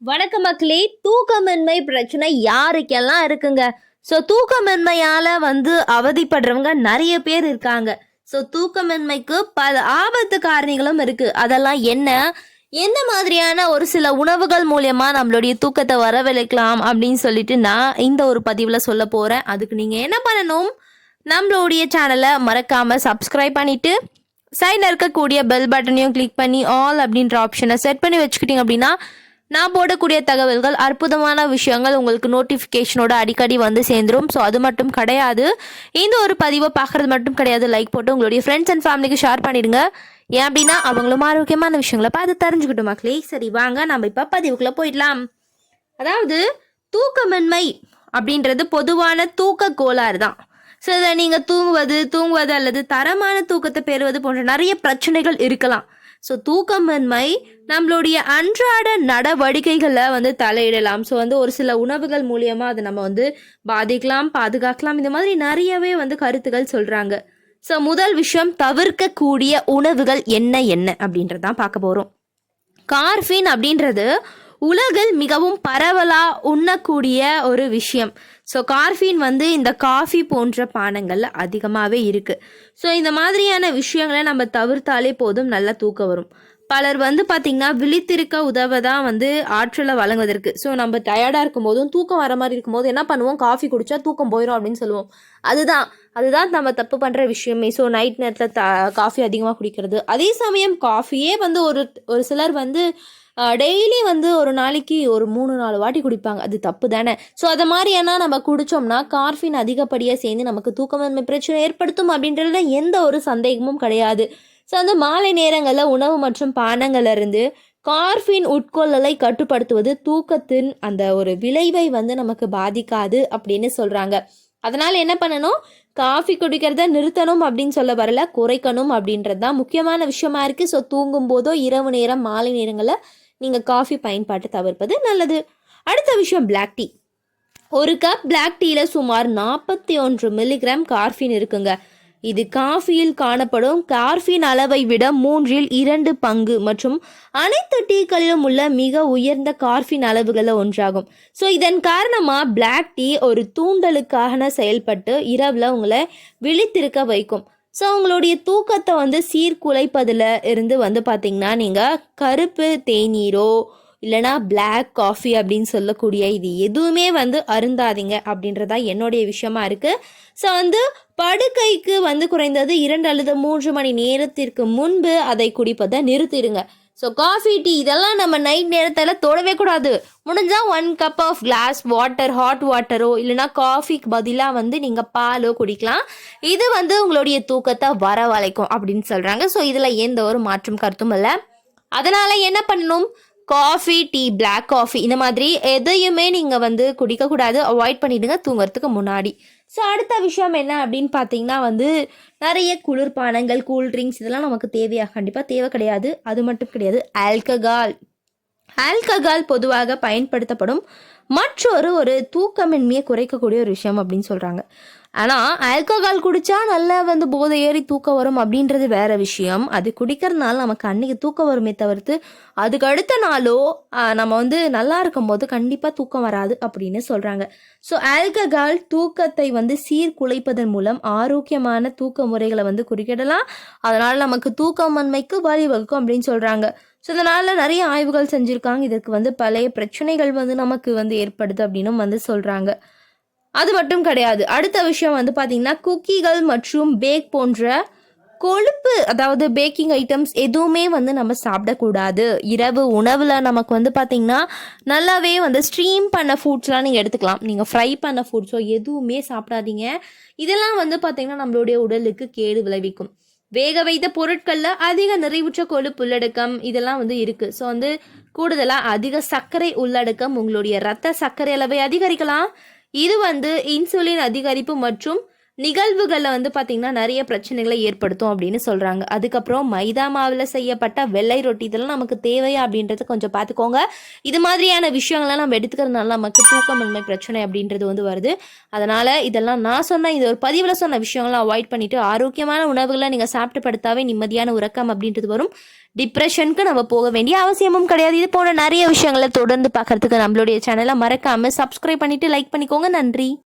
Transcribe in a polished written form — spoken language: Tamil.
வணக்கம் மக்களே. தூக்கமின்மை பிரச்சனை யாருக்கெல்லாம் இருக்குங்க? ஸோ தூக்கமின்மையால் அவதிப்படுறவங்க நிறைய பேர் இருக்காங்க. ஸோ தூக்கமின்மைக்கு பல ஆபத்து காரணிகளும் இருக்குது. அதெல்லாம் என்ன, எந்த மாதிரியான ஒரு சில உணவுகள் மூலயமா நம்மளுடைய தூக்கத்தை வரவழைக்கலாம் அப்படின்னு சொல்லிட்டு நான் இந்த ஒரு பதிவில் சொல்ல போகிறேன். அதுக்கு நீங்கள் என்ன பண்ணணும், நம்மளுடைய சேனலை மறக்காமல் சப்ஸ்கிரைப் பண்ணிவிட்டு சைடில் இருக்கக்கூடிய பெல் பட்டனையும் கிளிக் பண்ணி ஆல் அப்படின்ற ஆப்ஷனை செட் பண்ணி வச்சுக்கிட்டீங்க அப்படின்னா நான் போடக்கூடிய தகவல்கள், அற்புதமான விஷயங்கள் உங்களுக்கு நோட்டிஃபிகேஷனோட அடிக்கடி சேர்ந்துடும். ஸோ அது மட்டும் கிடையாது, இந்த ஒரு பதிவை பார்க்குறது மட்டும் கிடையாது, லைக் போட்டு உங்களுடைய ஃப்ரெண்ட்ஸ் அண்ட் ஃபேமிலிக்கு ஷேர் பண்ணிடுங்க. ஏன் அப்படின்னா அவங்களும் ஆரோக்கியமான விஷயங்களை பார்த்து தெரிஞ்சுக்கிட்டோம் மக்களே. சரி வாங்க நம்ம இப்போ பதிவுக்குள்ளே போயிடலாம். அதாவது தூக்கமின்மை அப்படின்றது பொதுவான தூக்க கோளாறு தான். ஸோ இதை நீங்கள் தூங்குவது அல்லது தரமான தூக்கத்தை பெறுவது போன்ற நிறைய பிரச்சனைகள் இருக்கலாம். ஸோ தூக்கமின்மை நம்மளுடைய அன்றாட நடவடிக்கைகளை தலையிடலாம். ஸோ ஒரு சில உணவுகள் மூலியமாக அதை நம்ம பாதிக்கலாம், பாதுகாக்கலாம். இந்த மாதிரி நிறையவே கருத்துக்கள் சொல்கிறாங்க. ஸோ முதல் விஷயம், தவிர்க்கக்கூடிய உணவுகள் என்ன அப்படின்றதான் பார்க்க போகிறோம். கார்ஃபின் அப்படின்றது உலகில் மிகவும் பரவலாக உண்ணக்கூடிய ஒரு விஷயம். ஸோ கார்ஃபின் இந்த காஃபி போன்ற பானங்களில் அதிகமாகவே இருக்குது. ஸோ இந்த மாதிரியான விஷயங்களை நம்ம தவிர்த்தாலே போதும், நல்லா தூக்கம் வரும். பலர் பார்த்திங்கன்னா விழித்திருக்க உதவ தான் ஆற்றலை வழங்குவதற்கு. ஸோ நம்ம டயர்டாக இருக்கும் போதும் தூக்கம் வர மாதிரி இருக்கும்போது என்ன பண்ணுவோம், காஃபி குடித்தா தூக்கம் போயிடும் அப்படின்னு சொல்லுவோம். அதுதான் நம்ம தப்பு பண்ணுற விஷயமே. ஸோ நைட் நேரத்தில் காஃபி அதிகமாக குடிக்கிறது. அதே சமயம் காஃபியே ஒரு சிலர் டெய்லி ஒரு நாளைக்கு ஒரு 3-4 வாட்டி குடிப்பாங்க. அது தப்பு தானே. ஸோ அதை மாதிரியான நம்ம குடித்தோம்னா கார்ஃபின் அதிகப்படியாக சேர்ந்து நமக்கு தூக்கமின்மை பிரச்சனை ஏற்படுத்தும் அப்படின்றதுல எந்த ஒரு சந்தேகமும் கிடையாது. ஸோ மாலை நேரங்களில் உணவு மற்றும் பானங்களிலிருந்து கார்ஃபின் உட்கொள்ளலை கட்டுப்படுத்துவது தூக்கத்தின் அந்த ஒரு விளைவை நமக்கு பாதிக்காது அப்படின்னு சொல்கிறாங்க. அதனால் என்ன பண்ணணும், காஃபி குடிக்கிறத நிறுத்தணும் அப்படின்னு சொல்ல வரல, குறைக்கணும் அப்படின்றது தான் முக்கியமான விஷயமா இருக்குது. ஸோ தூங்கும் போதோ இரவு நேரம் மாலை நேரங்களில் நீங்கள் காஃபி பயன்பாட்டை தவிர்ப்பது நல்லது. அடுத்த விஷயம், பிளாக் டீ. ஒரு கப் பிளாக் டீயில் சுமார் 41 மில்லிகிராம் கார்ஃபின் இருக்குங்க. இது காஃபியில் காணப்படும் கார்ஃபின் அளவை விட 3/2 பங்கு மற்றும் அனைத்து டீக்களிலும் உள்ள மிக உயர்ந்த கார்ஃபின் அளவுகளில் ஒன்றாகும். ஸோ இதன் காரணமாக பிளாக் டீ ஒரு தூண்டலுக்காக செயல்பட்டு இரவில் உங்களை விழித்திருக்க வைக்கும். ஸோ உங்களுடைய தூக்கத்தை சீர்குலைப்பதில் இருந்து பார்த்திங்கன்னா நீங்கள் கருப்பு தேநீரோ இல்லைனா பிளாக் காஃபி அப்படின்னு சொல்லக்கூடிய இது எதுவுமே அருந்தாதீங்க அப்படின்றதா என்னுடைய விஷயமா இருக்குது. ஸோ படுக்கைக்கு குறைந்தது 2 அல்லது 3 மணி நேரத்திற்கு முன்பு அதை குடிப்பதை நிறுத்திடுங்க. ஸோ காஃபி டீ இதெல்லாம் நம்ம நைட் நேரத்தில் தொடவே கூடாது. முடிஞ்சால் 1 cup of glass water, hot வாட்டரோ இல்லைனா காஃபிக்கு பதிலாக நீங்கள் பாலோ குடிக்கலாம். இது உங்களுடைய தூக்கத்தை வரவழைக்கும் அப்படின்னு சொல்கிறாங்க. ஸோ இதில் எந்த ஒரு மாற்றும் கருத்தும் இல்லை. அதனால் என்ன பண்ணணும், காஃபி, டீ, பிளாக் காஃபி இந்த மாதிரி எதையுமே நீங்கள் குடிக்கக்கூடாது, அவாய்ட் பண்ணிவிடுங்க தூங்குறதுக்கு முன்னாடி. ஸோ அடுத்த விஷயம் என்ன அப்படின்னு பார்த்தீங்கன்னா நிறைய குளிர்பானங்கள், கூல்ட்ரிங்க்ஸ் இதெல்லாம் நமக்கு தேவையா? கண்டிப்பாக தேவை கிடையாது. அது மட்டும் கிடையாது, ஆல்கஹால் பொதுவாக பயன்படுத்தப்படும் ஒரு தூக்கமின்மையை குறைக்கக்கூடிய ஒரு விஷயம் அப்படின்னு சொல்கிறாங்க. ஆனால் ஆல்கஹால் குடித்தா நல்லா போதை ஏறி தூக்கம் வரும் அப்படின்றது வேற விஷயம். அது குடிக்கிறதுனால நமக்கு அன்றைக்கி தூக்கம் வருமே தவிர்த்து அதுக்கு அடுத்த நாளோ நம்ம நல்லா இருக்கும்போது கண்டிப்பாக தூக்கம் வராது அப்படின்னு சொல்கிறாங்க. ஸோ ஆல்கஹால் தூக்கத்தை சீர்குலைப்பதன் மூலம் ஆரோக்கியமான தூக்க முறைகளை குறிக்கிடலாம். அதனால் நமக்கு தூக்கமின்மைக்கு வழிவகுக்கும் அப்படின்னு சொல்கிறாங்க. ஸோ இதனால் நிறைய ஆய்வுகள் செஞ்சுருக்காங்க. இதற்கு பழைய பிரச்சனைகள் நமக்கு ஏற்படுது அப்படின்னு சொல்கிறாங்க. அது மட்டும் கிடையாது. அடுத்த விஷயம் பார்த்திங்கன்னா குக்கீகள் மற்றும் பேக் போன்ற கொழுப்பு, அதாவது பேக்கிங் ஐட்டம்ஸ் எதுவுமே நம்ம சாப்பிடக்கூடாது. இரவு உணவில் நமக்கு பார்த்திங்கன்னா நல்லாவே ஸ்ட்ரீம் பண்ண ஃபுட்ஸ்லாம் நீங்கள் எடுத்துக்கலாம். நீங்கள் ஃப்ரை பண்ண ஃபுட்ஸோ எதுவுமே சாப்பிடாதீங்க. இதெல்லாம் பார்த்திங்கன்னா நம்மளுடைய உடலுக்கு கேடு விளைவிக்கும். வேக வைத்த பொருட்களில் அதிக நிறைவுற்ற கொழுப்பு உள்ளடக்கம் இதெல்லாம் இருக்குது. ஸோ கூடுதலாக அதிக சர்க்கரை உள்ளடக்கம் உங்களுடைய இரத்த சர்க்கரை அளவை அதிகரிக்கலாம். இது இன்சுலின் அதிகரிப்பு மற்றும் நிகழ்வுகளில் வந்து பார்த்திங்கன்னா நிறைய பிரச்சனைகளை ஏற்படுத்தும் அப்படின்னு சொல்கிறாங்க. அதுக்கப்புறம் மைதா மாவில் செய்யப்பட்ட வெள்ளை ரொட்டி இதெல்லாம் நமக்கு தேவையா அப்படின்றத கொஞ்சம் பார்த்துக்கோங்க. இது மாதிரியான விஷயங்கள்லாம் நம்ம எடுத்துக்கிறதுனால நமக்கு தூக்கமின்மை பிரச்சனை அப்படின்றது வந்து வருது. அதனால் இதெல்லாம் நான் சொன்ன இது ஒரு பதிவில் சொன்ன விஷயங்கள்லாம் அவாய்ட் பண்ணிவிட்டு ஆரோக்கியமான உணவுகளை நீங்கள் சாப்பிட்டு படுத்தாவே நிம்மதியான உறக்கம் அப்படின்றது வரும். டிப்ரெஷனுக்கு நம்ம போக வேண்டிய அவசியமும் கிடையாது. இது போன்ற நிறைய விஷயங்களை தொடர்ந்து பார்க்கறதுக்கு நம்மளுடைய சேனலை மறக்காமல் சப்ஸ்கிரைப் பண்ணிவிட்டு லைக் பண்ணிக்கோங்க. நன்றி.